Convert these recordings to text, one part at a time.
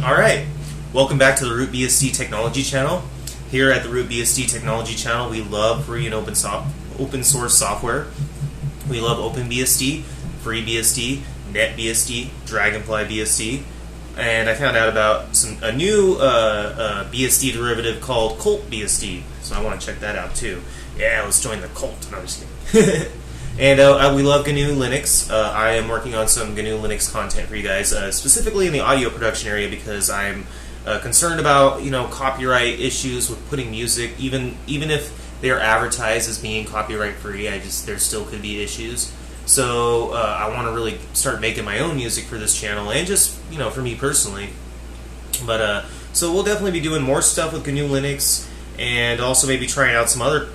Alright, welcome back to the RootBSD Technology Channel. Here at the RootBSD Technology Channel, we love free and open source software. We love OpenBSD, FreeBSD, NetBSD, DragonflyBSD, and I found out about a new BSD derivative called CultBSD, so I want to check that out too. Yeah, let's join the cult. No, I'm just kidding. And we love GNU Linux. I am working on some GNU Linux content for you guys, specifically in the audio production area, because I'm concerned about copyright issues with putting music, even if they are advertised as being copyright free. There still could be issues. So I want to really start making my own music for this channel, and just for me personally. But so we'll definitely be doing more stuff with GNU Linux, and also maybe trying out some other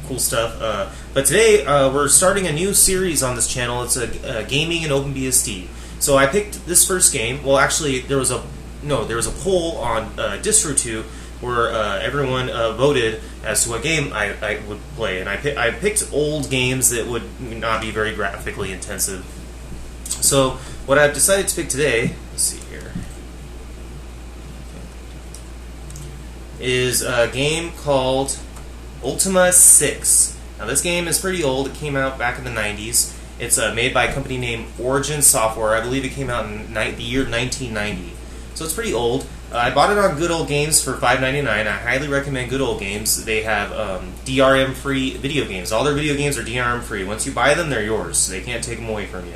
cool stuff. But today we're starting a new series on this channel. It's a gaming and OpenBSD. So I picked this first game. Well, actually, there was a poll on DistroTube where everyone voted as to what game I would play, and I picked old games that would not be very graphically intensive. So what I've decided to pick today, let's see here, is a game called Ultima VI. Now this game is pretty old. It came out back in the 90s. It's made by a company named Origin Software. I believe it came out in the year 1990. So it's pretty old. I bought it on Good Old Games for $5.99. I highly recommend Good Old Games. They have DRM-free video games. All their video games are DRM-free. Once you buy them, they're yours. So they can't take them away from you.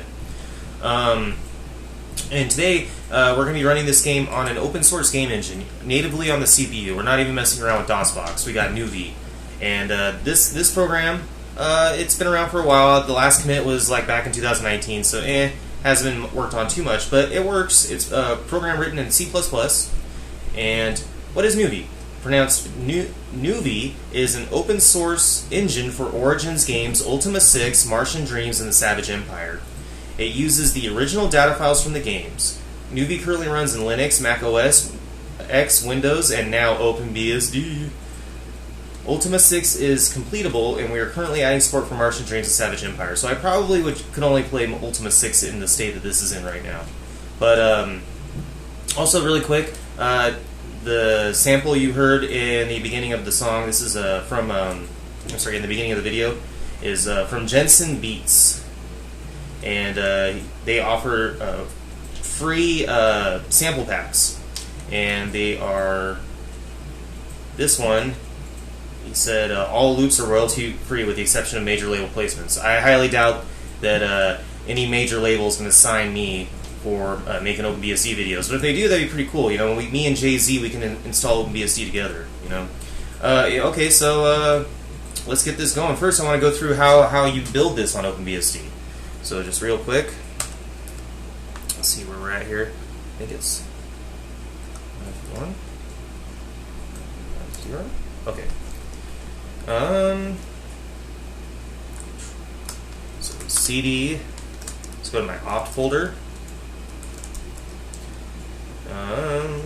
And today, we're going to be running this game on an open source game engine, natively on the CPU. We're not even messing around with DOSBox. We got nuvie. And this program, it's been around for a while. The last commit was like back in 2019, so hasn't been worked on too much, but it works. It's a program written in C++. And what is nuvie? Pronounced nuvie is an open source engine for Origin's games Ultima VI, Martian Dreams, and the Savage Empire. It uses the original data files from the games. Nuvie currently runs in Linux, Mac OS X, Windows, and now OpenBSD. Ultima 6 is completable, and we are currently adding support for Martian Dreams and Savage Empire. So I probably could only play Ultima 6 in the state that this is in right now. But also, really quick, the sample you heard in the beginning of the song, this is from, in the beginning of the video, is from Jensen Beats. And they offer free sample packs. And they are, this one, he said, all loops are royalty-free with the exception of major label placements. I highly doubt that any major label is going to sign me for making OpenBSD videos. But if they do, that'd be pretty cool. Me and Jay-Z, we can install OpenBSD together. Okay, so let's get this going. First, I want to go through how you build this on OpenBSD. So just real quick, let's see where we're at here. I think it's 1, 0. Okay. So CD, let's go to my opt folder,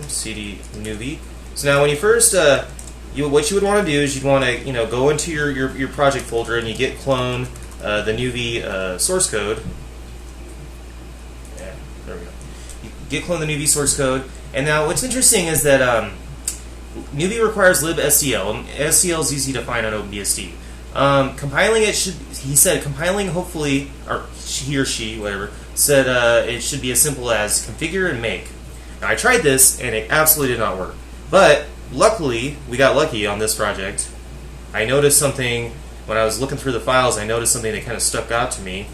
CD nuvie. So now when you first, what you would want to do is you'd want to, go into your project folder and you git clone the nuvie source code. Yeah, there we go. You git clone the nuvie source code, and now what's interesting is that nuvie requires libstl, and STL is easy to find on OpenBSD. Compiling it compiling hopefully, or he or she, whatever, said it should be as simple as configure and make. Now I tried this, and it absolutely did not work. But, luckily, we got lucky on this project. I noticed something, when I was looking through the files, I noticed something that kind of stuck out to me.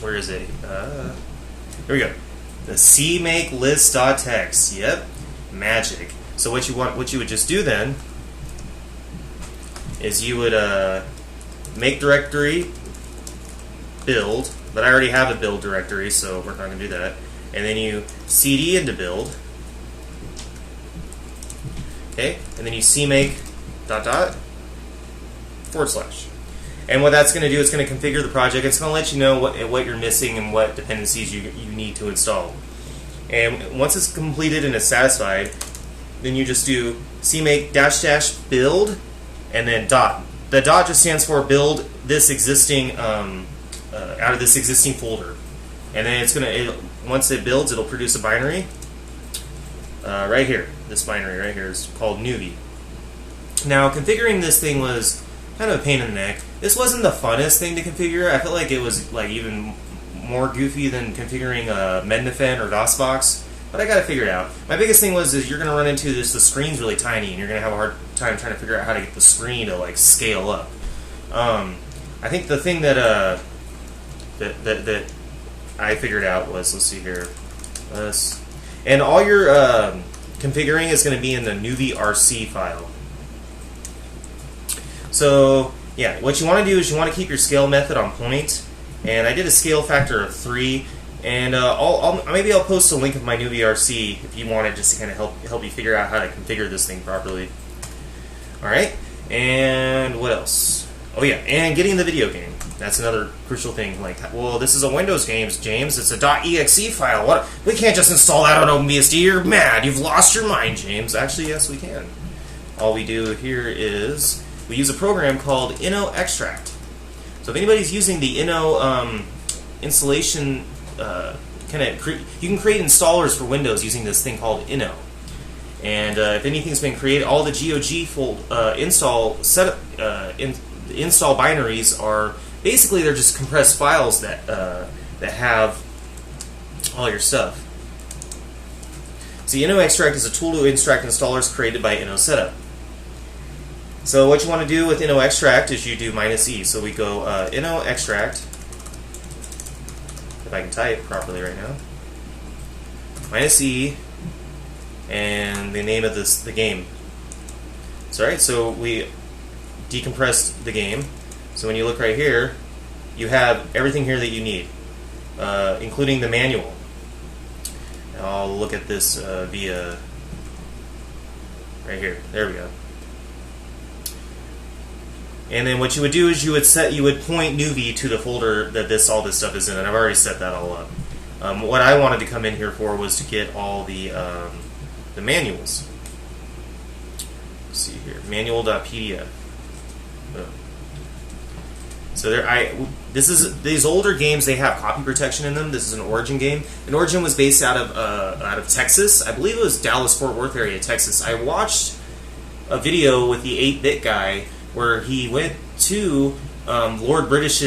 Where is it? Here we go. The cmake list.txt. Yep, magic. So what you would just do then is you would make directory build, but I already have a build directory, so we're not going to do that. And then you cd into build, okay, and then you cmake ... /. And what that's going to do is going to configure the project. It's going to let you know what you're missing and what dependencies you need to install. And once it's completed and it's satisfied, then you just do cmake -- build and then dot. The dot just stands for build this existing out of this existing folder. And then it's gonna once it builds, it'll produce a binary, right here. This binary right here is called nuvie. Now, configuring this thing was kind of a pain in the neck. This wasn't the funnest thing to configure. I felt like it was like even more goofy than configuring Mednafen or DOSBox, but I got to figure it out. My biggest thing was you're going to run into this. The screen's really tiny, and you're going to have a hard time trying to figure out how to get the screen to like scale up. I think the thing that that I figured out was, let's see here, and all your configuring is going to be in the nuvie RC file. So yeah, what you want to do is you want to keep your scale method on point, and I did a scale factor of 3, and maybe I'll post a link of my nuvie RC if you want it, just to kind of help you figure out how to configure this thing properly. All right, and what else? Oh yeah, and getting the video game. That's another crucial thing. Like, well, this is a Windows game, James. It's a .exe file. What? We can't just install that on OpenBSD. You're mad. You've lost your mind, James. Actually, yes, we can. All we do here is we use a program called inno-extract. So if anybody's using the inno installation, you can create installers for Windows using this thing called inno. And if anything's been created, all the GOG install binaries are basically they're just compressed files that have all your stuff. So inno-extract is a tool to extract installers created by inno-setup. So what you want to do with inno-extract is you do -e. So we go inno-extract, if I can type properly right now, -e, and the name of the game. So, right, so we decompressed the game. So when you look right here, you have everything here that you need, including the manual. I'll look at this via right here. There we go. And then what you would do is you would point nuvie to the folder that all this stuff is in, and I've already set that all up. What I wanted to come in here for was to get all the manuals. Let's see here, manual.pdf. So these older games, they have copy protection in them. This is an Origin game. And Origin was based out of Texas. I believe it was Dallas-Fort Worth area, Texas. I watched a video with the 8-bit guy where he went to Lord British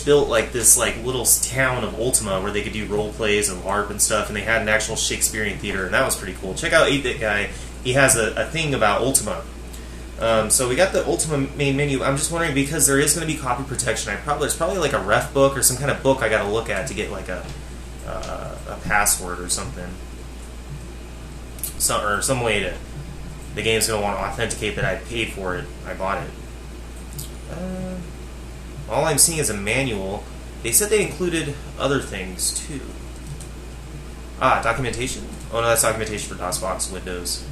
built like this little town of Ultima where they could do role plays and LARP and stuff, and they had an actual Shakespearean theater, and that was pretty cool. Check out 8-bit guy. He has a thing about Ultima. So we got the Ultima main menu. I'm just wondering, because there is going to be copy protection, there's probably like a ref book or some kind of book I got to look at to get like a password or something, some way to. The game's going to want to authenticate that I paid for it. I bought it. All I'm seeing is a manual. They said they included other things too. Documentation. Oh no, that's documentation for DOSBox Windows.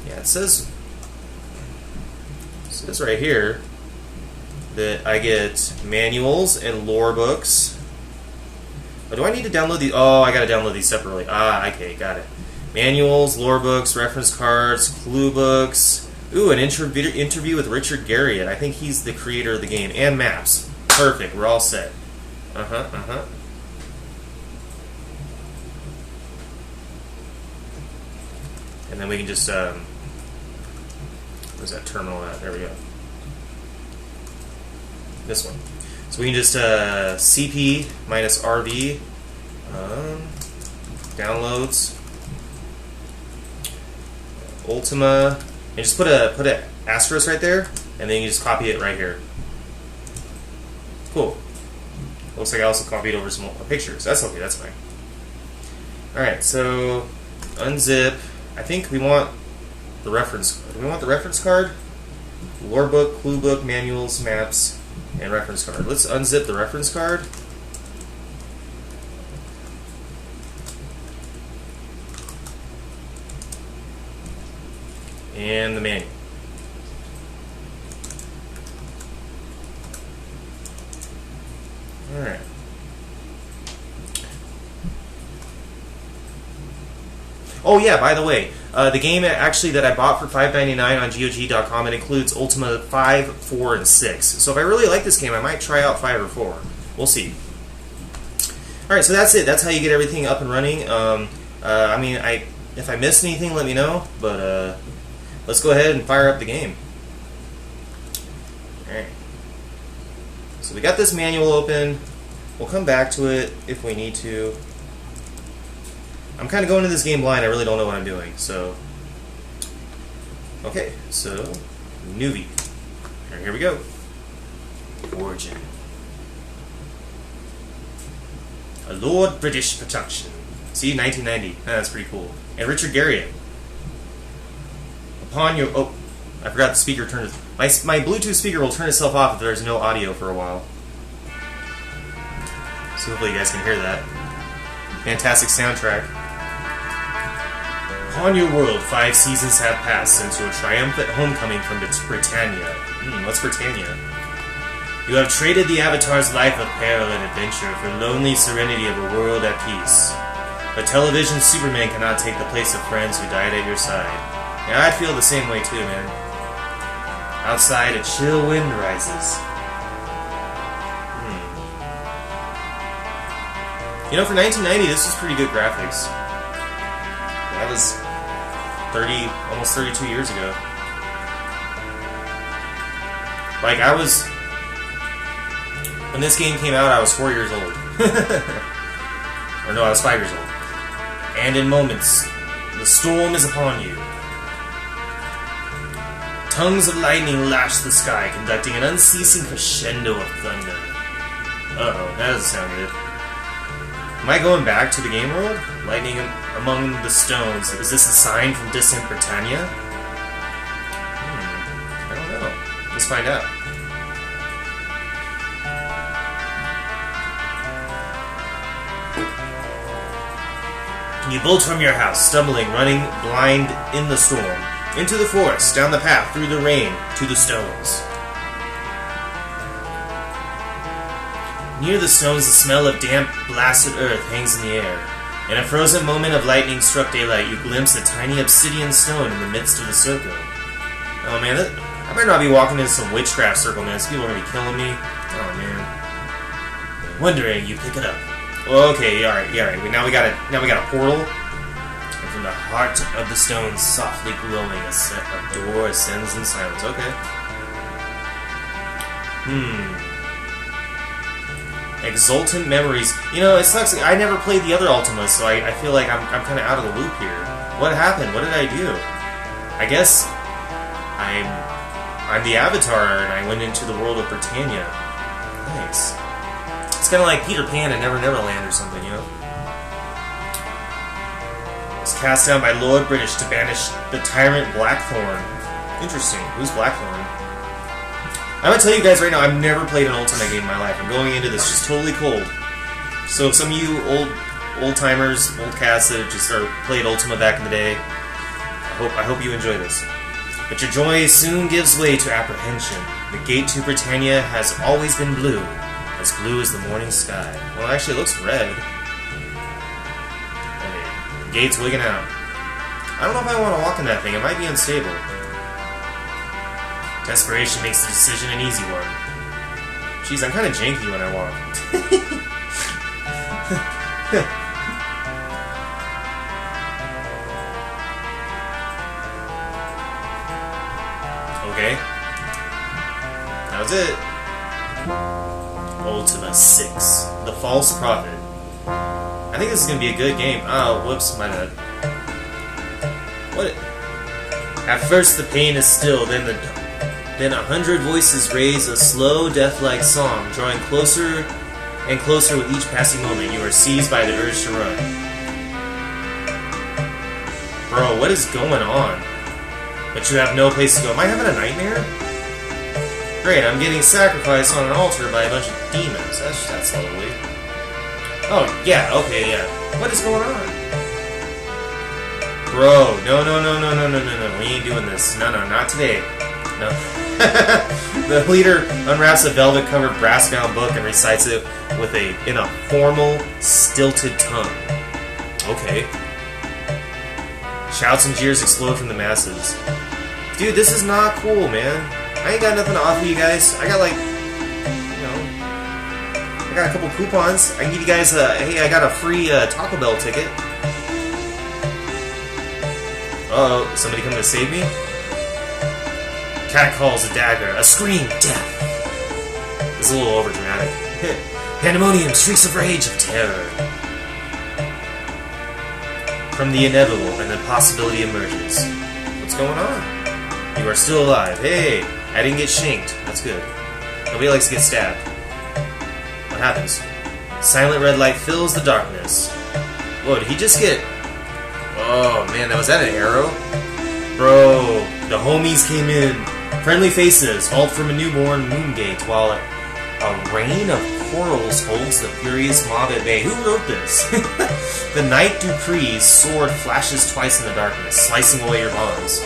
Yeah, it says right here that I get manuals and lore books. Oh, do I need to download these? Oh, I got to download these separately. Okay, got it. Manuals, lore books, reference cards, clue books. Ooh, an interview with Richard Garriott. I think he's the creator of the game. And maps. Perfect. We're all set. And then we can just, where's that terminal at? There we go. This one. So we can just cp -rv downloads Ultima, and just put a asterisk right there, and then you just copy it right here. Cool. Looks like I also copied over some pictures. That's okay. That's fine. All right. So unzip. I think we want the reference. Do we want the reference card? Lore book, clue book, manuals, maps, and reference card. Let's unzip the reference card. And the manual. All right. Oh yeah, by the way, the game actually that I bought for $5.99 on GOG.com, it includes Ultima 5, 4, and 6. So if I really like this game, I might try out 5 or 4. We'll see. Alright, so that's it. That's how you get everything up and running. I mean, if I missed anything, let me know. But let's go ahead and fire up the game. All right. So we got this manual open. We'll come back to it if we need to. I'm kind of going into this game blind. I really don't know what I'm doing. So, okay. So, nuvie. Here we go. Origin. A Lord British production. See, 1990. That's pretty cool. And Richard Garriott. Upon your... Oh, I forgot the speaker turned... My Bluetooth speaker will turn itself off if there's no audio for a while. So hopefully you guys can hear that. Fantastic soundtrack. Upon your world, 5 seasons have passed since your triumphant homecoming from Britannia. What's Britannia? You have traded the Avatar's life of peril and adventure for lonely serenity of a world at peace. But television Superman cannot take the place of friends who died at your side. Yeah, I'd feel the same way too, man. Outside, a chill wind rises. You know, for 1990, this was pretty good graphics. That was almost 32 years ago. Like, when this game came out, I was 4 years old. Or no, I was 5 years old. And in moments, the storm is upon you. Tongues of lightning lash the sky, conducting an unceasing crescendo of thunder. Uh-oh, that doesn't sound good. Am I going back to the game world? Lightning among the stones. Is this a sign from distant Britannia? I don't know. Let's find out. You bolt from your house, stumbling, running blind in the storm, into the forest, down the path, through the rain, to the stones. Near the stones, the smell of damp, blasted earth hangs in the air. In a frozen moment of lightning-struck daylight, you glimpse a tiny obsidian stone in the midst of the circle. Oh man, I better not be walking into some witchcraft circle, man. Some people are gonna be killing me. Oh man. Wondering, you pick it up. Well, okay, all right. Now we got a portal, and from the heart of the stone, softly glowing, a door ascends in silence. Okay. Exultant memories. You know, it sucks. I never played the other Ultimas, so I feel like I'm kind of out of the loop here. What happened? What did I do? I guess I'm the Avatar, and I went into the world of Britannia. Nice. It's kind of like Peter Pan and Never Never Land or something, you know? Was cast down by Lord British to banish the tyrant Blackthorn. Interesting. Who's Blackthorn? I'm gonna tell you guys right now, I've never played an Ultima game in my life. I'm going into this just totally cold. So some of you old timers, old cats that just played Ultima back in the day, I hope you enjoy this. But your joy soon gives way to apprehension. The gate to Britannia has always been blue as the morning sky. Well, actually, it looks red. Okay, the gate's wigging out. I don't know if I want to walk in that thing. It might be unstable. Desperation makes the decision an easy one. Jeez, I'm kind of janky when I walk. Okay. That was it. Ultima VI. The False Prophet. I think this is going to be a good game. Oh, whoops, my bad. What? At first the pain is still, then 100 voices raise a slow, death-like song, drawing closer and closer with each passing moment. You are seized by the urge to run. Bro, what is going on? But you have no place to go. Am I having a nightmare? Great, I'm getting sacrificed on an altar by a bunch of demons. That's lovely. Oh, yeah, okay, yeah. What is going on? Bro, no. We ain't doing this. No, not today. No. The leader unwraps a velvet-covered brass-bound book and recites it in a formal, stilted tongue. Okay. Shouts and jeers explode from the masses. Dude, this is not cool, man. I ain't got nothing to offer you guys. I got I got a couple coupons. I can give you guys hey, I got a free Taco Bell ticket. Uh-oh, somebody coming to save me? Cat calls a dagger, a scream, death. This is a little overdramatic. Pandemonium, shrieks of rage, of terror. From the inevitable, an impossibility emerges. What's going on? You are still alive. Hey, I didn't get shanked. That's good. Nobody likes to get stabbed. What happens? Silent red light fills the darkness. Whoa, did he just get... Oh, man, was that an arrow? Bro, the homies came in. Friendly faces halt from a newborn moongate while a rain of quarrels holds the furious mob at bay. Who wrote this? The Knight Dupree's sword flashes twice in the darkness, slicing away your bonds.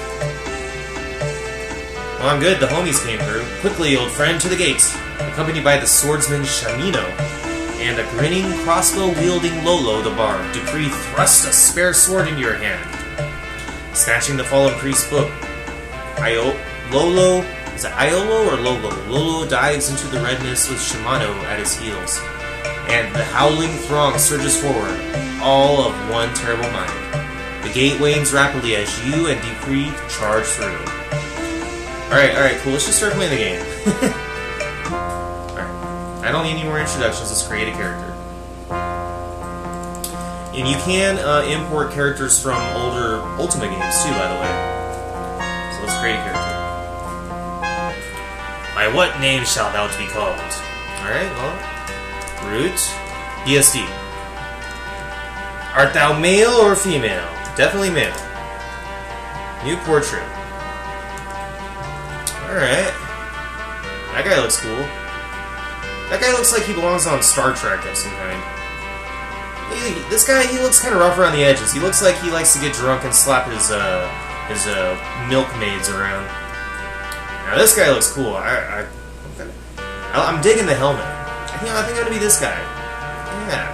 Well, I'm good. The homies came through. Quickly, old friend, to the gate. Accompanied by the swordsman Shamino and a grinning, crossbow-wielding Lolo the bard, Dupree thrust a spare sword into your hand. Snatching the fallen priest's book, Lolo... Is it Iolo or Lolo? Lolo dives into the redness with Shimano at his heels. And the howling throng surges forward, all of one terrible mind. The gate wanes rapidly as you and Dupree charge through. Alright, cool. Let's just start playing the game. Alright. I don't need any more introductions. Let's create a character. And you can import characters from older Ultima games too, by the way. So let's create a character. By what name shalt thou be called? Alright, well. Root. BSD. Art thou male or female? Definitely male. New portrait. Alright. That guy looks cool. That guy looks like he belongs on Star Trek of some kind. This guy, he looks kind of rough around the edges. He looks like he likes to get drunk and slap his milkmaids around. Now this guy looks cool. I'm digging the helmet. I think I'm gonna be this guy. Yeah.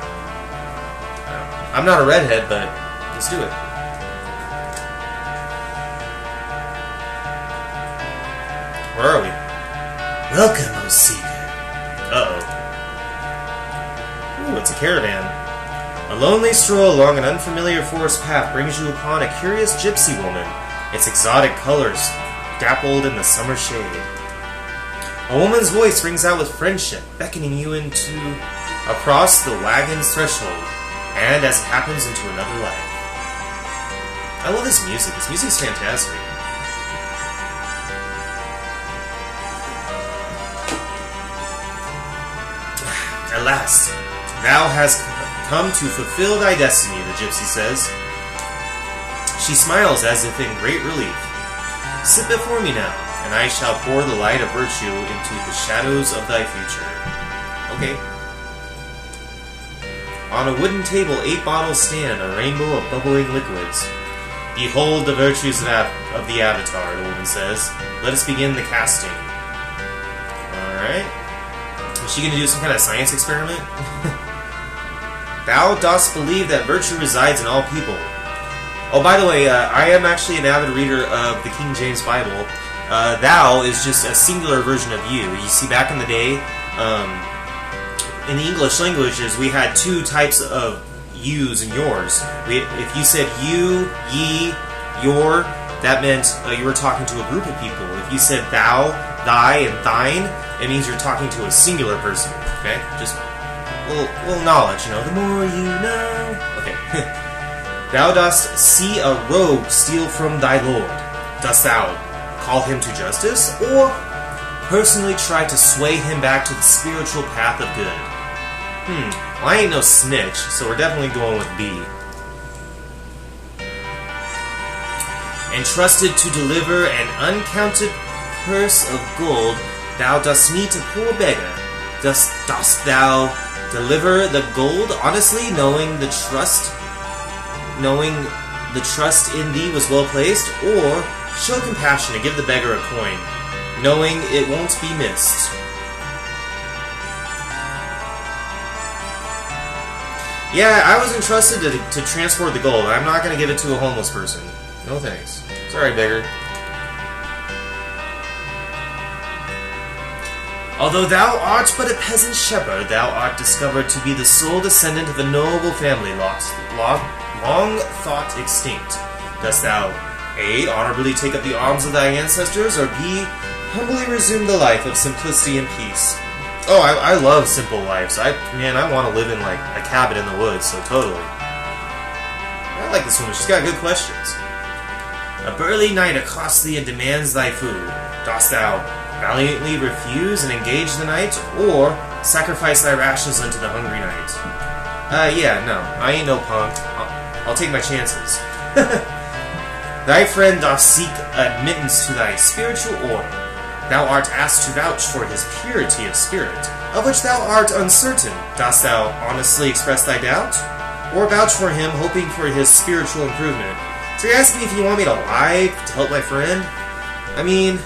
I'm not a redhead, but let's do it. Where are we? Welcome, O Seeker. Uh-oh. Ooh, it's a caravan. A lonely stroll along an unfamiliar forest path brings you upon a curious gypsy woman. Its exotic colors dappled in the summer shade. A woman's voice rings out with friendship, beckoning you across the wagon's threshold, and as it happens, into another life. I love this music. This music's fantastic. At last, thou hast come to fulfill thy destiny, the gypsy says. She smiles as if in great relief. Sit before me now, and I shall pour the light of virtue into the shadows of thy future. Okay. On a wooden table, 8 bottles stand, a rainbow of bubbling liquids. Behold the virtues of the Avatar, the woman says. Let us begin the casting. Alright. Is she going to do some kind of science experiment? Thou dost believe that virtue resides in all people. Oh, by the way, I am actually an avid reader of the King James Bible. Thou is just a singular version of you. You see, back in the day, in the English languages, we had 2 types of yous and yours. If you said you, ye, your, that meant you were talking to a group of people. If you said thou, thy, and thine, it means you're talking to a singular person. Okay? Just a little knowledge, you know. The more you know. Okay. Thou dost see a rogue steal from thy lord. Dost thou call him to justice, or personally try to sway him back to the spiritual path of good? Well, I ain't no snitch, so we're definitely going with B. Entrusted to deliver an uncounted purse of gold, thou dost meet a poor beggar. Dost thou deliver the gold honestly, knowing the trust in thee was well placed, or show compassion and give the beggar a coin, knowing it won't be missed? Yeah, I was entrusted to transport the gold. I'm not going to give it to a homeless person. No thanks. Sorry, beggar. Although thou art but a peasant shepherd, thou art discovered to be the sole descendant of a noble family long thought extinct. Dost thou A. Honorably take up the arms of thy ancestors, or B. Humbly resume the life of simplicity and peace. Oh, I love simple lives. Man, I want to live in like a cabin in the woods, so totally. I like this woman. She's got good questions. A burly knight accosts thee and demands thy food. Dost thou valiantly refuse and engage the knight, or sacrifice thy rations unto the hungry knight? Yeah, no. I ain't no punk. I'll take my chances. Thy friend doth seek admittance to thy spiritual order. Thou art asked to vouch for his purity of spirit, of which thou art uncertain. Dost thou honestly express thy doubt? Or vouch for him, hoping for his spiritual improvement? So you're asking me if you want me to lie to help my friend? I mean,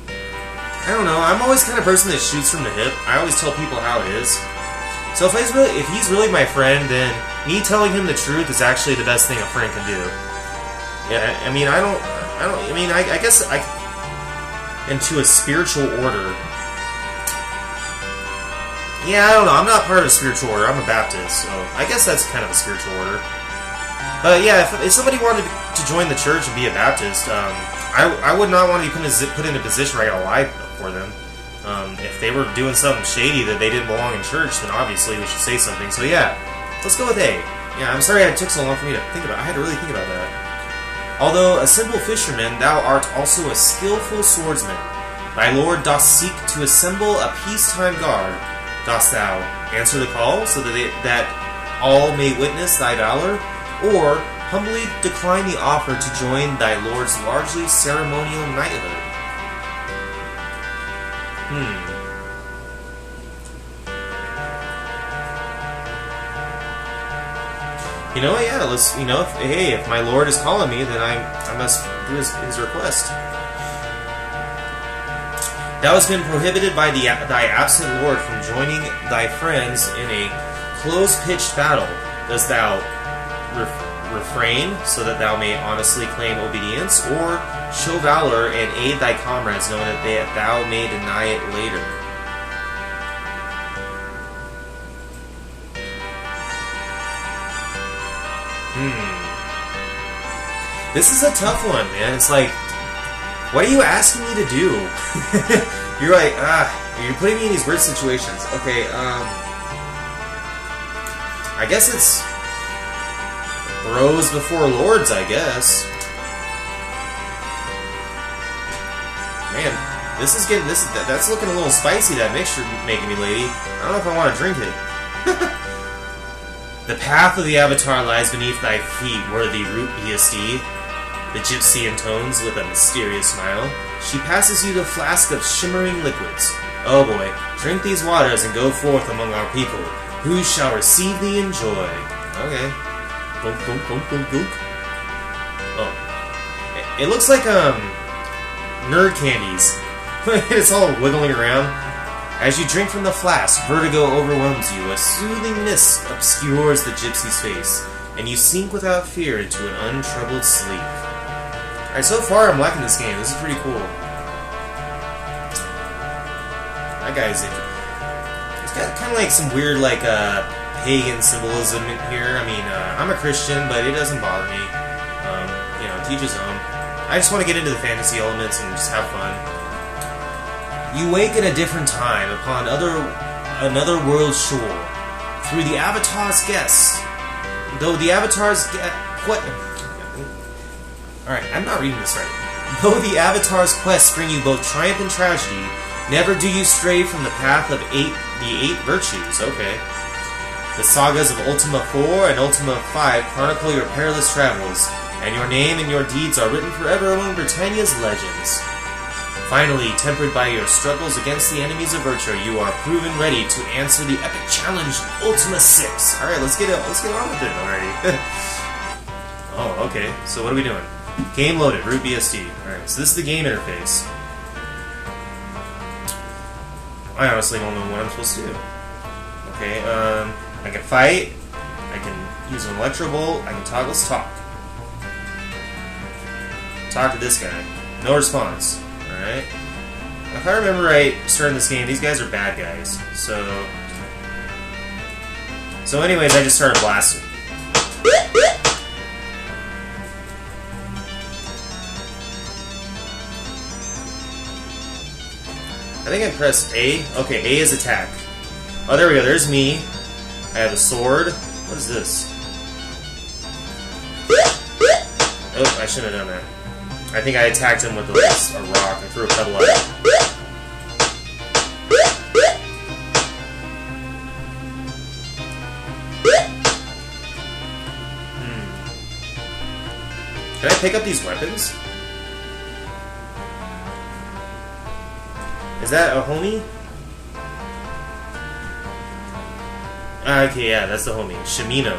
I don't know. I'm always the kind of person that shoots from the hip. I always tell people how it is. So if he's really my friend, then me telling him the truth is actually the best thing a friend can do. Yeah, I mean, I guess into a spiritual order. Yeah, I don't know. I'm not part of a spiritual order. I'm a Baptist, so I guess that's kind of a spiritual order. But yeah, if somebody wanted to join the church and be a Baptist, I would not want to be put in a position where I gotta lie for them. If they were doing something shady that they didn't belong in church, then obviously we should say something. So yeah, let's go with A. Yeah, I'm sorry it took so long for me to think about it. I had to really think about that. Although a simple fisherman, thou art also a skillful swordsman. Thy lord doth seek to assemble a peacetime guard. Dost thou answer the call so that all may witness thy valor, or humbly decline the offer to join thy lord's largely ceremonial knighthood? You know, yeah, let's, if my lord is calling me, then I must do his request. Thou hast been prohibited by thy absent lord from joining thy friends in a close-pitched battle. Dost thou refrain so that thou may honestly claim obedience, or show valor and aid thy comrades, knowing that thou may deny it later? This is a tough one, man. It's like, what are you asking me to do? You're like, you're putting me in these weird situations. Okay, I guess it's bros before lords, I guess. Man, that's looking a little spicy, that mixture making me, lady. I don't know if I want to drink it. The path of the Avatar lies beneath thy feet, worthy root BSD. The gypsy intones with a mysterious smile. She passes you the flask of shimmering liquids. Oh boy, drink these waters and go forth among our people, who shall receive thee in joy. Okay. Gunk, gunk, gunk, gunk, gunk. Oh. It looks like, nerd candies. It's all wiggling around. As you drink from the flask, vertigo overwhelms you. A soothing mist obscures the gypsy's face, and you sink without fear into an untroubled sleep. Alright, so far I'm liking this game. This is pretty cool. That guy's it's got kind of like some weird, like, pagan symbolism in here. I mean, I'm a Christian, but it doesn't bother me. Teach his own. I just want to get into the fantasy elements and just have fun. You wake at a different time upon another world's shore. Through the Avatar's guests. Though the Avatar's what? Alright, I'm not reading this right. Though the Avatar's quests bring you both triumph and tragedy, never do you stray from the path of the eight virtues. Okay. The sagas of Ultima IV and Ultima V chronicle your perilous travels, and your name and your deeds are written forever among Britannia's legends. Finally, tempered by your struggles against the enemies of virtue, you are proven ready to answer the epic challenge Ultima VI. Alright, let's get on with it already. Oh, okay. So what are we doing? Game loaded, root BSD. Alright, so this is the game interface. I honestly don't know what I'm supposed to do. Okay, I can fight, I can use an electro bolt, I can toggle talk. Talk to this guy. No response. Alright. If I remember right, starting this game, these guys are bad guys. So anyways, I just started blasting. I think I pressed A. Okay, A is attack. Oh, there we go. There's me. I have a sword. What is this? Oh, I shouldn't have done that. I think I attacked him with a rock. I threw a pebble at him. Can I pick up these weapons? Is that a homie? Okay, yeah, that's the homie. Shimino.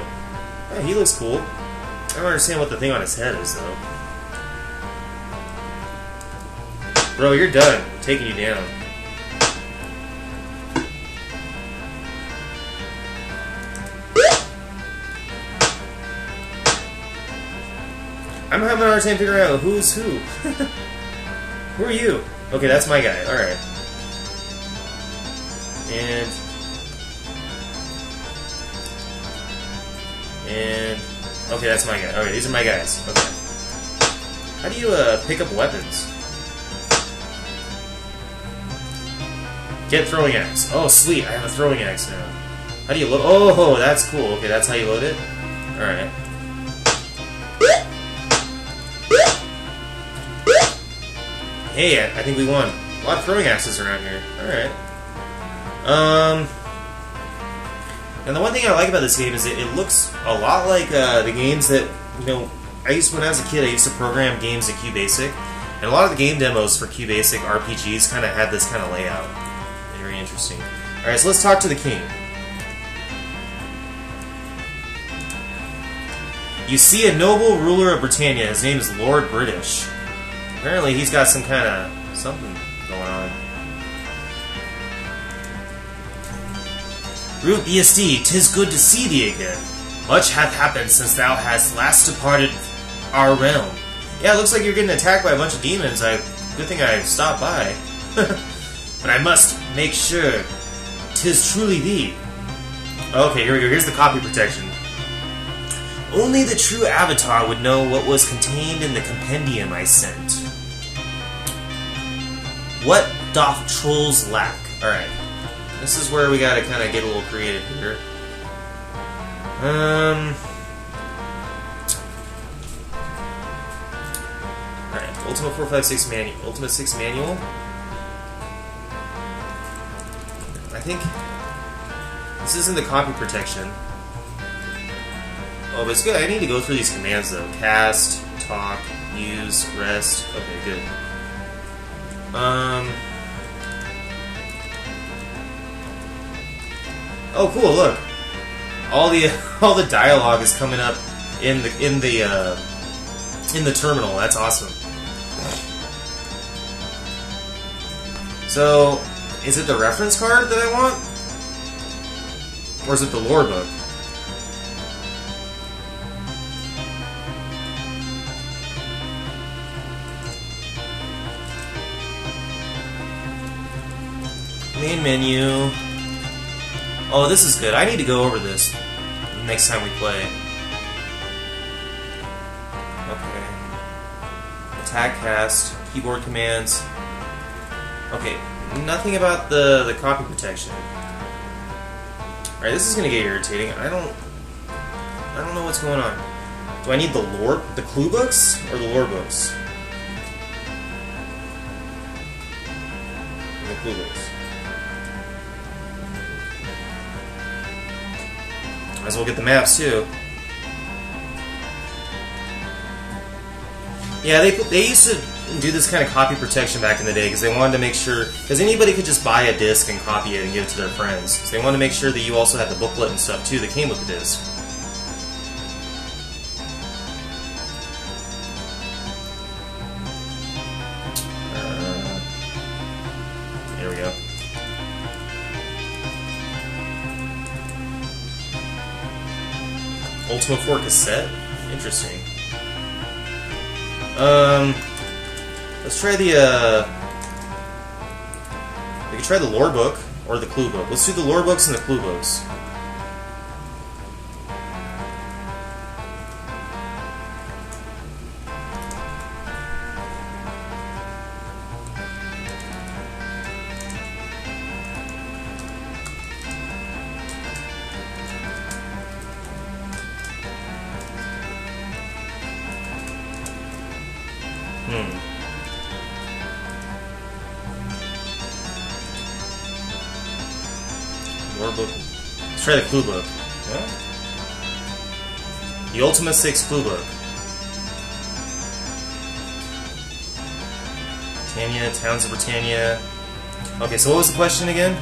Oh, he looks cool. I don't understand what the thing on his head is, though. Bro, you're done. I'm taking you down. I'm having a hard time figuring out who's who. Who are you? Okay, that's my guy. Alright. And... Okay, that's my guy. Okay, these are my guys. Okay. How do you, pick up weapons? Get throwing axe. Oh, sweet. I have a throwing axe now. How do you load? Oh, that's cool. Okay, that's how you load it? Alright. Hey, I think we won. A lot of throwing axes around here. Alright. And the one thing I like about this game is it looks a lot like the games that, you know, when I was a kid, I used to program games in QBasic. And a lot of the game demos for QBasic RPGs kind of had this kind of layout. Very interesting. Alright, so let's talk to the king. You see a noble ruler of Britannia. His name is Lord British. Apparently he's got some kind of something going on. Root BSD, 'tis good to see thee again. Much hath happened since thou hast last departed our realm. Yeah, it looks like you're getting attacked by a bunch of demons. Good thing I stopped by. But I must make sure 'tis truly thee. Okay, here we go. Here's the copy protection. Only the true avatar would know what was contained in the compendium I sent. What doth trolls lack? Alright. This is where we gotta kind of get a little creative here. Alright, Ultima 456 manual. Ultima 6 manual. I think this isn't the copy protection. Oh, but it's good. I need to go through these commands though. Cast, talk, use, rest. Okay, good. Oh, cool! Look, all the dialogue is coming up in the terminal. That's awesome. So, is it the reference card that I want, or is it the lore book? Main menu. Oh, this is good. I need to go over this next time we play. Okay. Attack, cast, keyboard commands. Okay, nothing about the copy protection. Alright, this is gonna get irritating. I don't know what's going on. Do I need the clue books or the lore books? The clue books. Might as well get the maps too. Yeah, they used to do this kind of copy protection back in the day because they wanted to make sure, because anybody could just buy a disc and copy it and give it to their friends. So they wanted to make sure that you also had the booklet and stuff too that came with the disc. There we go. Ultima 4 cassette? Interesting. Let's try the, we could try the lore book, or the clue book. Let's do the lore books and the clue books. Lore book. Let's try the clue book. Yeah? The Ultima VI clue book. Britannia, Towns of Britannia. Okay, so what was the question again?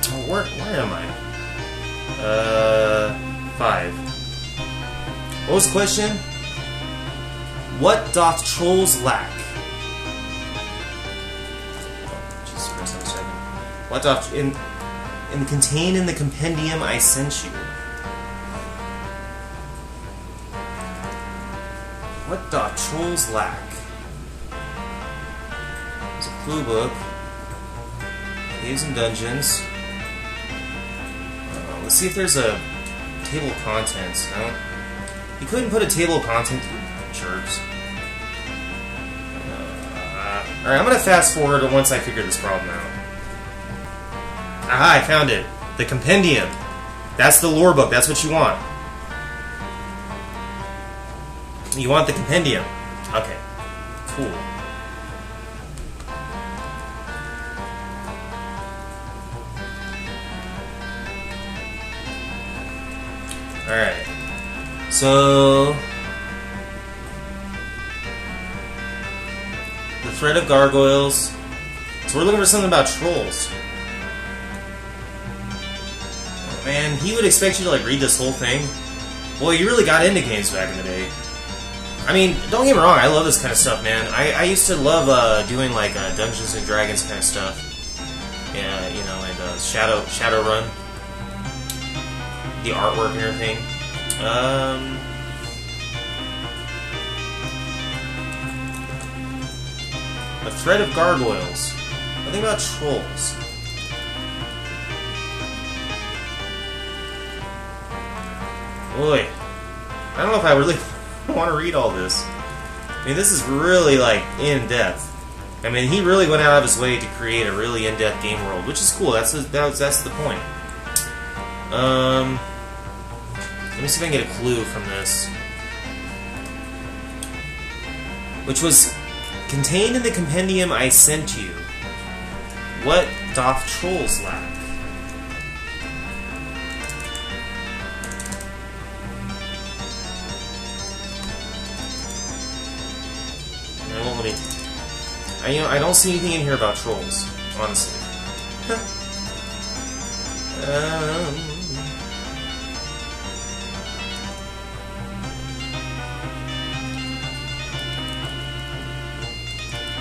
Oh, where am I? 5. What was the question? What doth trolls lack? Just for a second. What doth contained in the compendium I sent you? What doth trolls lack? There's a clue book. Caves and dungeons. Let's see if there's a table of contents. No? You couldn't put a table of contents. Jerks. Alright, I'm gonna fast forward once I figure this problem out. Aha, I found it. The compendium. That's the lore book. That's what you want. You want the compendium. Okay. Cool. Alright. So... the thread of gargoyles. So we're looking for something about trolls. Oh, man, he would expect you to like read this whole thing. Well, you really got into games back in the day. I mean, don't get me wrong, I love this kind of stuff, man. I used to love doing like Dungeons and Dragons kind of stuff. Yeah, you know, and Shadowrun. The artwork and everything. A thread of gargoyles. Nothing about trolls. Boy, I don't know if I really want to read all this. I mean, this is really like in depth. I mean, he really went out of his way to create a really in-depth game world, which is cool. That's the point. Let me see if I can get a clue from this. Which was contained in the compendium I sent you. What doth trolls lack? It won't let me. I don't see anything in here about trolls, honestly.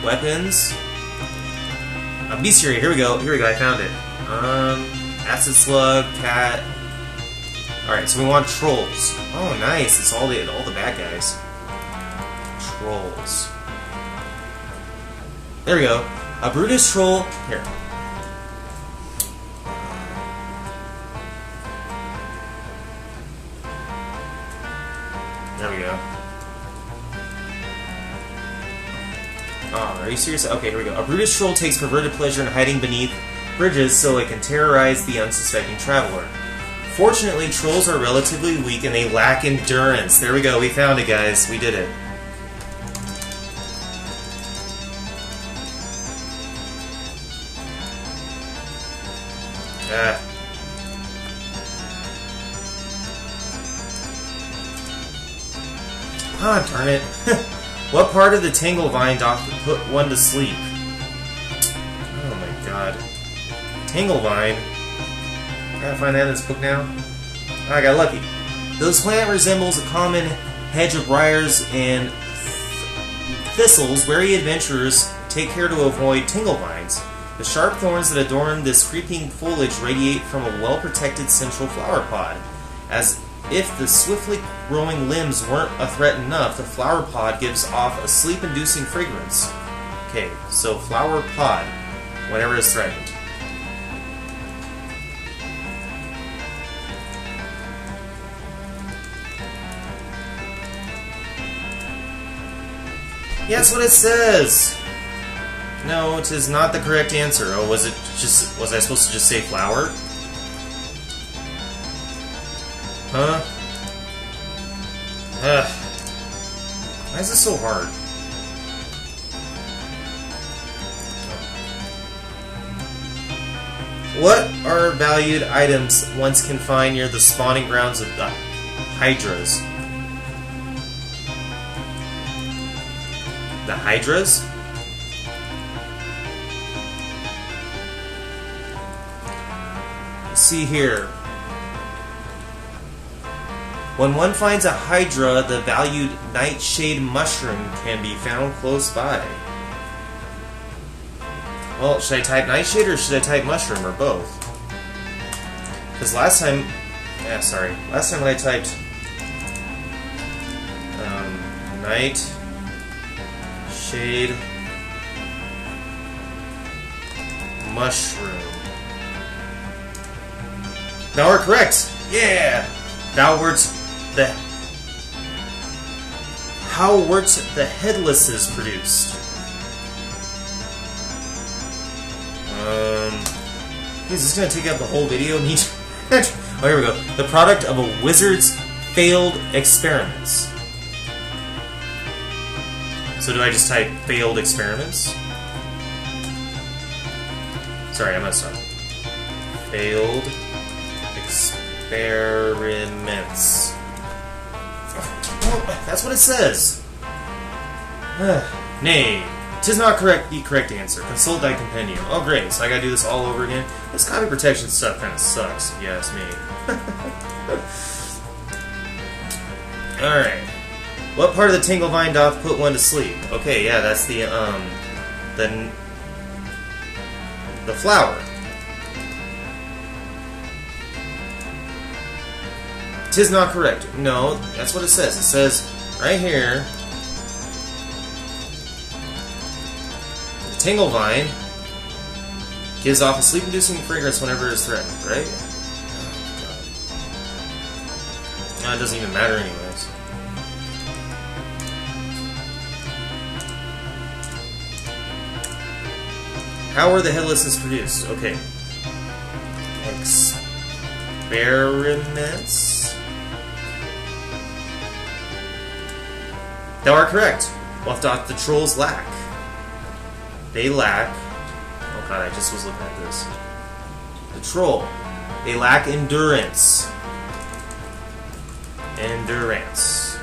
Weapons. Bestiary. Here we go. I found it. Acid slug, cat. All right, so we want trolls. Oh, nice. It's all the bad guys. Trolls. There we go. A Brutus troll. Here. There we go. Oh, are you serious? Okay, here we go. A Brutus troll takes perverted pleasure in hiding beneath bridges so it can terrorize the unsuspecting traveler. Fortunately, trolls are relatively weak and they lack endurance. There we go. We found it, guys. We did it. Ah, darn it. What part of the tangle vine doth put one to sleep? Oh my god. Tangle vine. I gotta find that in this book now. Oh, I got lucky. This plant resembles a common hedge of briars and thistles. Wary adventurers take care to avoid tangle vines. The sharp thorns that adorn this creeping foliage radiate from a well-protected central flower pod. As if the swiftly growing limbs weren't a threat enough, the flower pod gives off a sleep-inducing fragrance. Okay, so flower pod, whenever is threatened. Yeah, that's what it says! No, it is not the correct answer. Oh, was I supposed to just say flower? Huh? Why is this so hard? What are valued items once confined near the spawning grounds of the Hydras? The Hydras? Let's see here. When one finds a Hydra, the valued nightshade mushroom can be found close by. Well, should I type nightshade or should I type mushroom or both? Because last time when I typed nightshade mushroom. Now we're correct. Yeah. How were the headlesses produced? Is this going to take up the whole video? Oh, here we go. The product of a wizard's failed experiments. So do I just type failed experiments? Sorry, I messed up. Failed experiments. Oh, that's what it says. Nay. 'Tis not correct. The correct answer. Consult thy compendium. Oh, great. So I gotta do this all over again? This copy protection stuff kind of sucks, if you ask me. Alright. What part of the tingle vine doth put one to sleep? Okay, yeah, that's the flower. 'Tis not correct. No, that's what it says. It says right here. Tingle vine gives off a sleep-inducing fragrance whenever it is threatened, right? Oh, no, it doesn't even matter anyways. How were the headlesses produced? Okay. Experiments. Thou art correct. What doth the trolls lack? They lack... Oh god, I just was looking at this. The troll. They lack endurance. Endurance.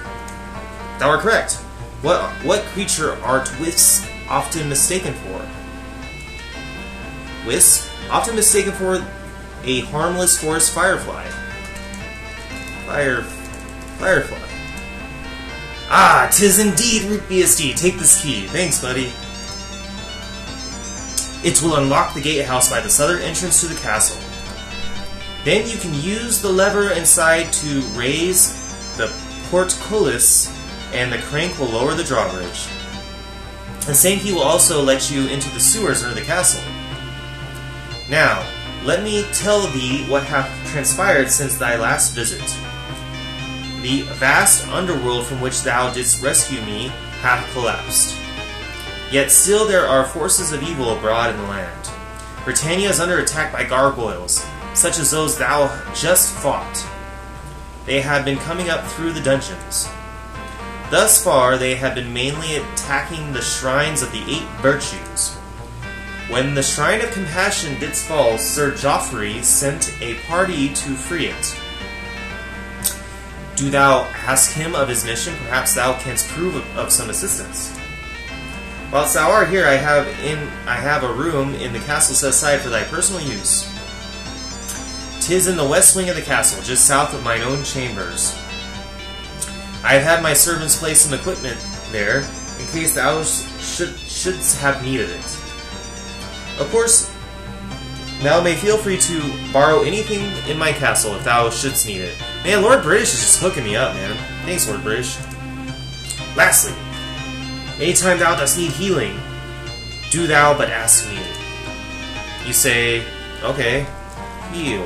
Thou art correct. What creature art wisp often mistaken for? Wisp? Often mistaken for a harmless forest firefly. Firefly. Ah, 'tis indeed OpenBSD. Take this key. Thanks, buddy. It will unlock the gatehouse by the southern entrance to the castle. Then you can use the lever inside to raise the portcullis, and the crank will lower the drawbridge. The same key will also let you into the sewers under the castle. Now, let me tell thee what hath transpired since thy last visit. The vast underworld from which thou didst rescue me hath collapsed. Yet still there are forces of evil abroad in the land. Britannia is under attack by gargoyles, such as those thou just fought. They have been coming up through the dungeons. Thus far they have been mainly attacking the shrines of the 8 virtues. When the Shrine of Compassion didst fall, Sir Joffrey sent a party to free it. Do thou ask him of his mission, perhaps thou canst prove of some assistance. Whilst thou art here, I have a room in the castle set aside for thy personal use. 'Tis in the west wing of the castle, just south of mine own chambers. I have had my servants place some equipment there, in case thou shouldst have need of it. Of course, thou may feel free to borrow anything in my castle if thou shouldst need it. Man, Lord British is just hooking me up, man. Thanks, Lord British. Lastly, anytime thou dost need healing, do thou but ask me. You say, okay, heal.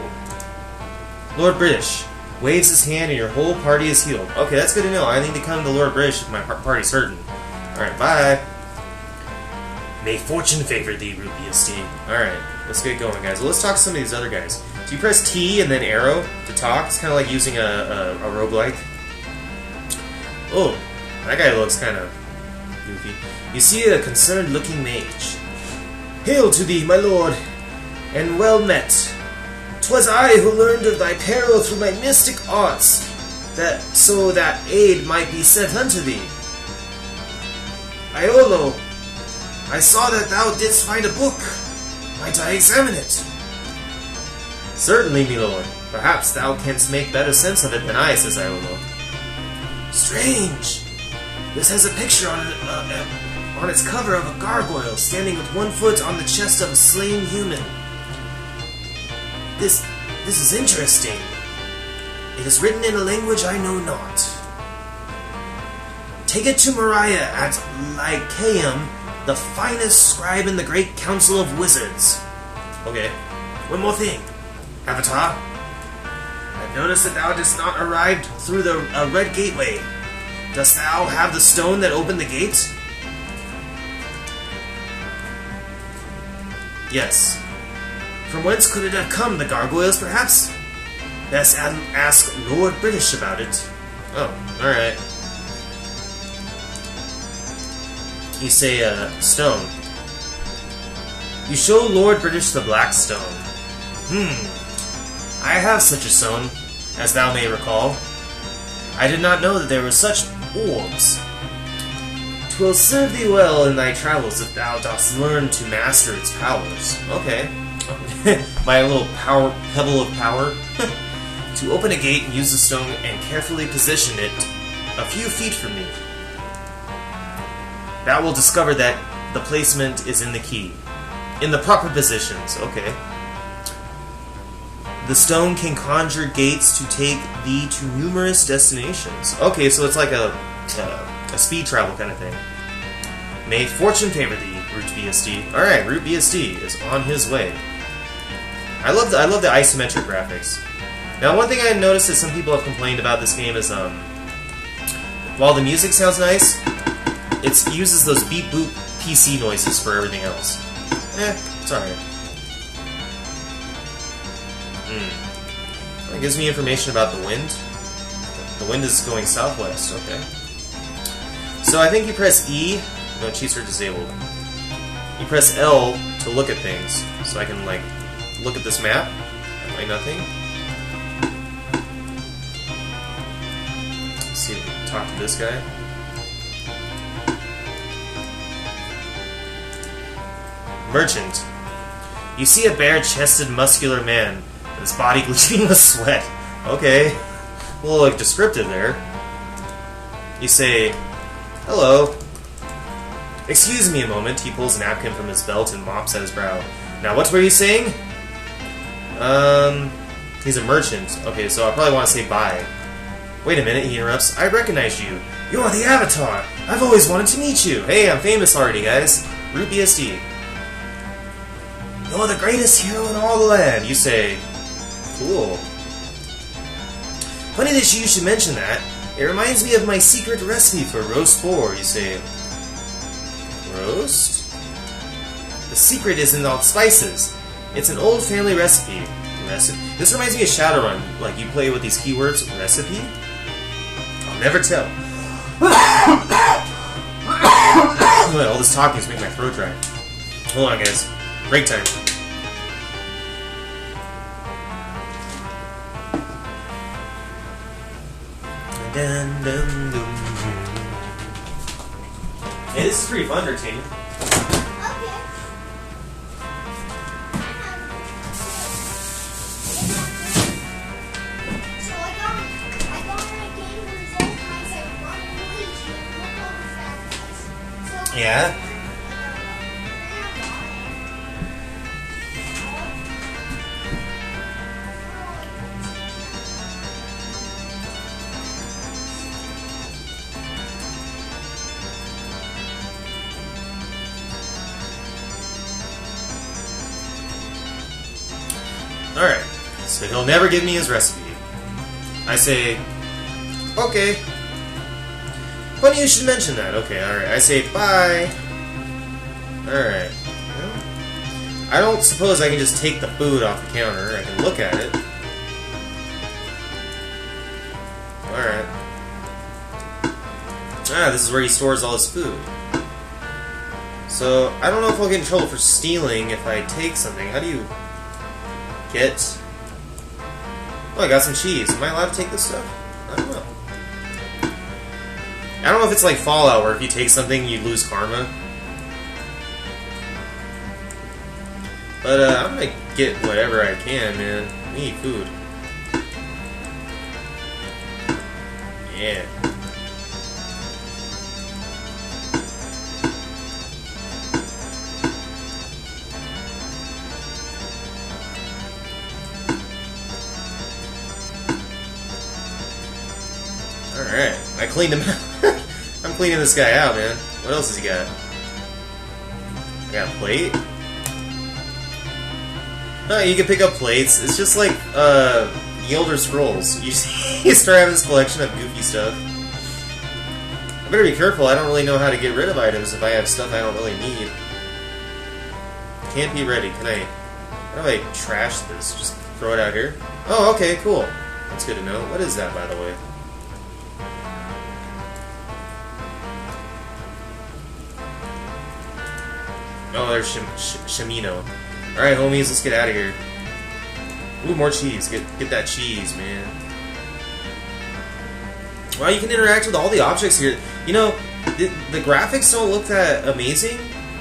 Lord British waves his hand and your whole party is healed. Okay, that's good to know. I need to come to Lord British if my party's hurting. Alright, bye. May fortune favor thee, OpenBSD. Alright, let's get going, guys. Well, let's talk to some of these other guys. So you press T and then arrow to talk. It's kind of like using a roguelike. Oh, That guy looks kind of goofy. You see a concerned-looking mage. Hail to thee, my lord, and well met. 'Twas I who learned of thy peril through my mystic arts, so that aid might be sent unto thee. Iolo, I saw that thou didst find a book. Might I examine it? Certainly, my lord. Perhaps thou canst make better sense of it than I, says Iolo. Strange. This has a picture on its cover of a gargoyle standing with one foot on the chest of a slain human. This is interesting. It is written in a language I know not. Take it to Mariah at Lycaeum, the finest scribe in the great council of wizards. Okay. One more thing. Avatar. I've noticed that thou didst not arrive through the red gateway. Dost thou have the stone that opened the gate? Yes. From whence could it have come? The gargoyles, perhaps? Best ask Lord British about it. Oh, alright. You say, stone. You show Lord British the black stone. I have such a stone, as thou may recall. I did not know that there were such orbs. 'Twill serve thee well in thy travels if thou dost learn to master its powers. Okay. My little pebble of power. To open a gate and use the stone and carefully position it a few feet from me. Thou will discover that the placement is in the key. In the proper positions. Okay. The stone can conjure gates to take thee to numerous destinations. Okay, so it's like a speed travel kind of thing. May fortune favor thee, Root BSD. Alright, Root BSD is on his way. I love the isometric graphics. Now, one thing I noticed that some people have complained about this game is, while the music sounds nice, it uses those beep boop PC noises for everything else. It's alright. It gives me information about the wind. The wind is going southwest, okay. So I think you press E, no, cheats are disabled. You press L to look at things. So I can, like, look at this map. Am I nothing? Let's see, talk to this guy. Merchant. You see a bare-chested, muscular man. His body glistening with sweat. Okay. A little, like, descriptive there. You say, hello. Excuse me a moment. He pulls a napkin from his belt and mops at his brow. Now, what were you saying? He's a merchant. Okay, so I probably want to say bye. Wait a minute, he interrupts. I recognize you. You're the Avatar. I've always wanted to meet you. Hey, I'm famous already, guys. Root BSD. You're the greatest hero in all the land. You say, cool. Funny that you should mention that. It reminds me of my secret recipe for roast boar. You say, roast? The secret is in all the spices. It's an old family recipe. This reminds me of Shadowrun. Like, you play with these keywords. Recipe? I'll never tell. All this talking is making my throat dry. Hold on, guys. Break time. Hey, this is pretty fun, entertaining. Yeah? Alright, so he'll never give me his recipe. I say, okay. Funny you should mention that. Okay, alright. I say bye. Alright. Well, I don't suppose I can just take the food off the counter. I can look at it. Alright. Ah, this is where he stores all his food. So, I don't know if I'll get in trouble for stealing if I take something. How do you get... Oh, I got some cheese. Am I allowed to take this stuff? I don't know. I don't know if it's like Fallout, where if you take something, you lose karma. But, I'm gonna get whatever I can, man. I need food. Yeah. Alright, I cleaned him out. I'm cleaning this guy out, man. What else has he got? I got a plate? Oh, you can pick up plates. It's just like, the Elder Scrolls. You start having this collection of goofy stuff. I better be careful, I don't really know how to get rid of items if I have stuff I don't really need. Can't be ready, can I... How do I trash this? Just throw it out here? Oh, okay, cool. That's good to know. What is that, by the way? Oh, there's Shamino. Alright, homies, let's get out of here. Ooh, more cheese. Get that cheese, man. Wow, you can interact with all the objects here. You know, the graphics don't look that amazing.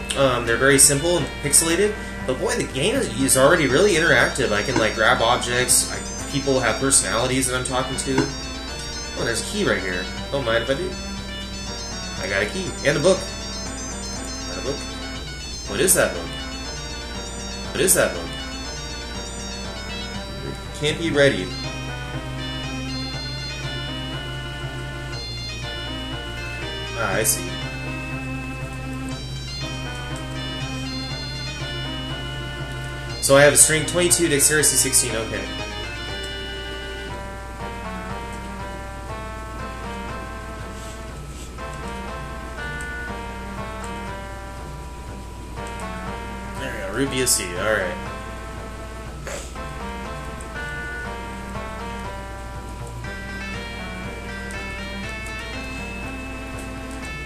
They're very simple and pixelated. But boy, the game is already really interactive. I can, like, grab objects. People have personalities that I'm talking to. Oh, there's a key right here. Don't mind if I do. I got a key. And a book. Got a book. What is that book? What is that book? Can't be ready. Ah, I see. So I have a string 22, dexterity 16, okay. There we go, root BSD, alright.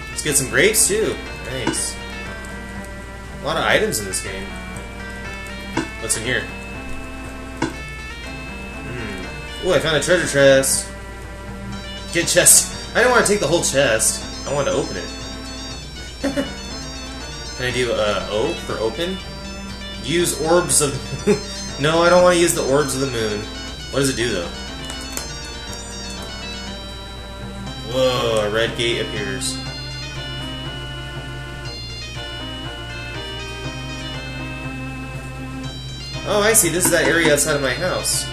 Let's get some grapes too. Nice. A lot of items in this game. What's in here? Ooh, I found a treasure chest. Get chest. I didn't want to take the whole chest. I wanted to open it. Can I do O for open? Use orbs of the moon. No, I don't want to use the orbs of the moon. What does it do though? Whoa, a red gate appears. Oh, I see. This is that area outside of my house.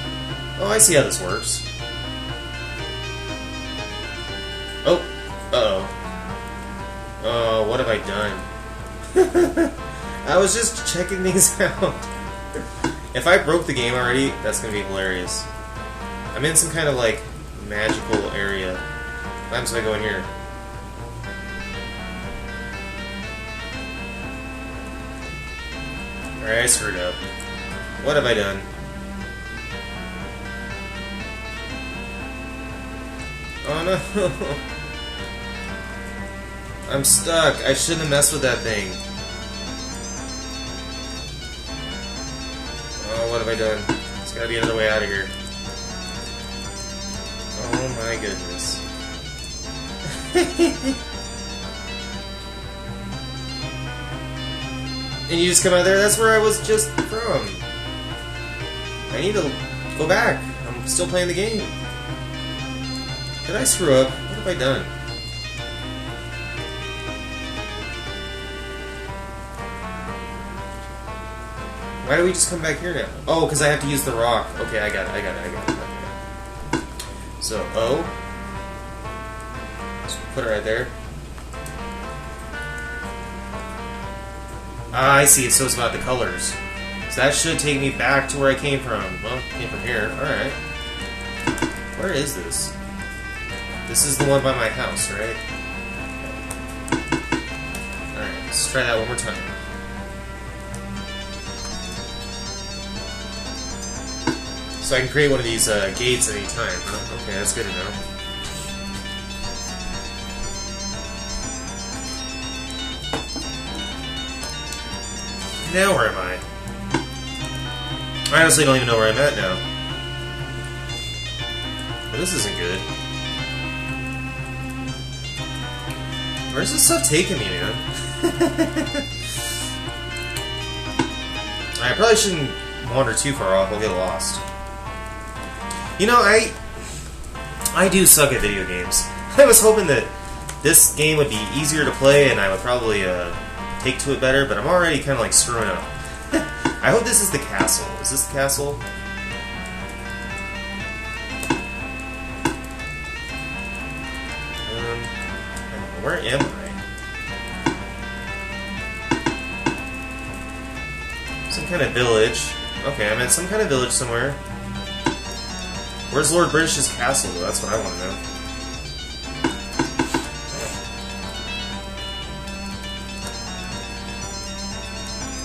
Oh, I see how this works. Oh. Uh-oh. Oh, what have I done? I was just checking things out. If I broke the game already, that's going to be hilarious. I'm in some kind of, like, magical area. What happens if I go in here? Alright, I screwed up. What have I done? Oh no! I'm stuck. I shouldn't have messed with that thing. Oh, what have I done? There's gotta be another way out of here. Oh my goodness. And you just come out there? That's where I was just from. I need to go back. I'm still playing the game. Did I screw up? What have I done? Why do we just come back here now? Oh, because I have to use the rock. Okay, I got it. So, O. Just put it right there. Ah, I see. So it's about the colors. So that should take me back to where I came from. Well, came from here. Alright. Where is this? This is the one by my house, right? Alright, let's try that one more time. So I can create one of these gates at any time. Okay, that's good to know. Now where am I? I honestly don't even know where I'm at now. But this isn't good. Where's this stuff taking me, man? I probably shouldn't wander too far off. I'll get lost. You know, I do suck at video games. I was hoping that this game would be easier to play and I would probably take to it better, but I'm already kind of like screwing up. I hope this is the castle. Is this the castle? I don't know. Where am I? Some kind of village. Okay, I'm at some kind of village somewhere. Where's Lord British's castle, though? That's what I want to know.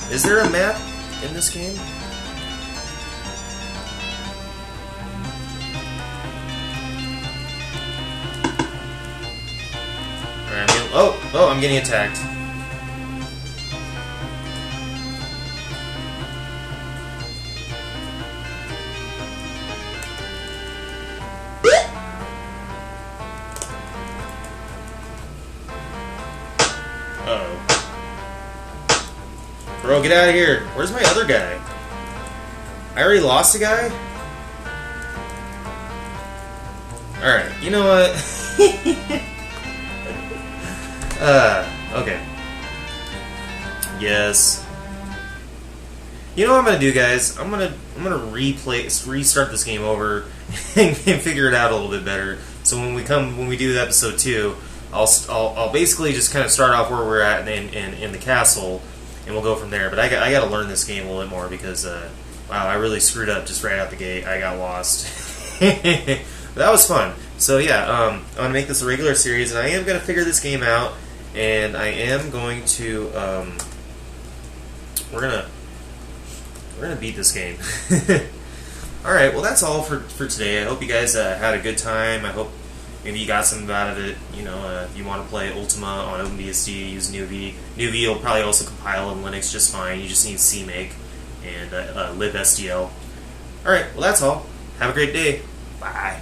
Is there a map in this game? Alright, oh, I'm getting attacked. Uh-oh. Bro, get out of here. Where's my other guy? I already lost a guy? Alright, you know what? Okay. Yes. You know what I'm gonna do, guys? I'm gonna restart this game over and figure it out a little bit better. So when we do episode 2, I'll basically just kind of start off where we're at in the castle, and we'll go from there. But I got to learn this game a little bit more because wow, I really screwed up just right out the gate. I got lost. But that was fun. So yeah, I'm gonna make this a regular series, and I am gonna figure this game out, and I am going to we're gonna beat this game. All right, well that's all for today. I hope you guys had a good time. I hope maybe you got something out of it. You know, if you want to play Ultima on OpenBSD, use nuvie. Nuvie will probably also compile in Linux just fine. You just need CMake and libSDL. All right, well that's all. Have a great day. Bye.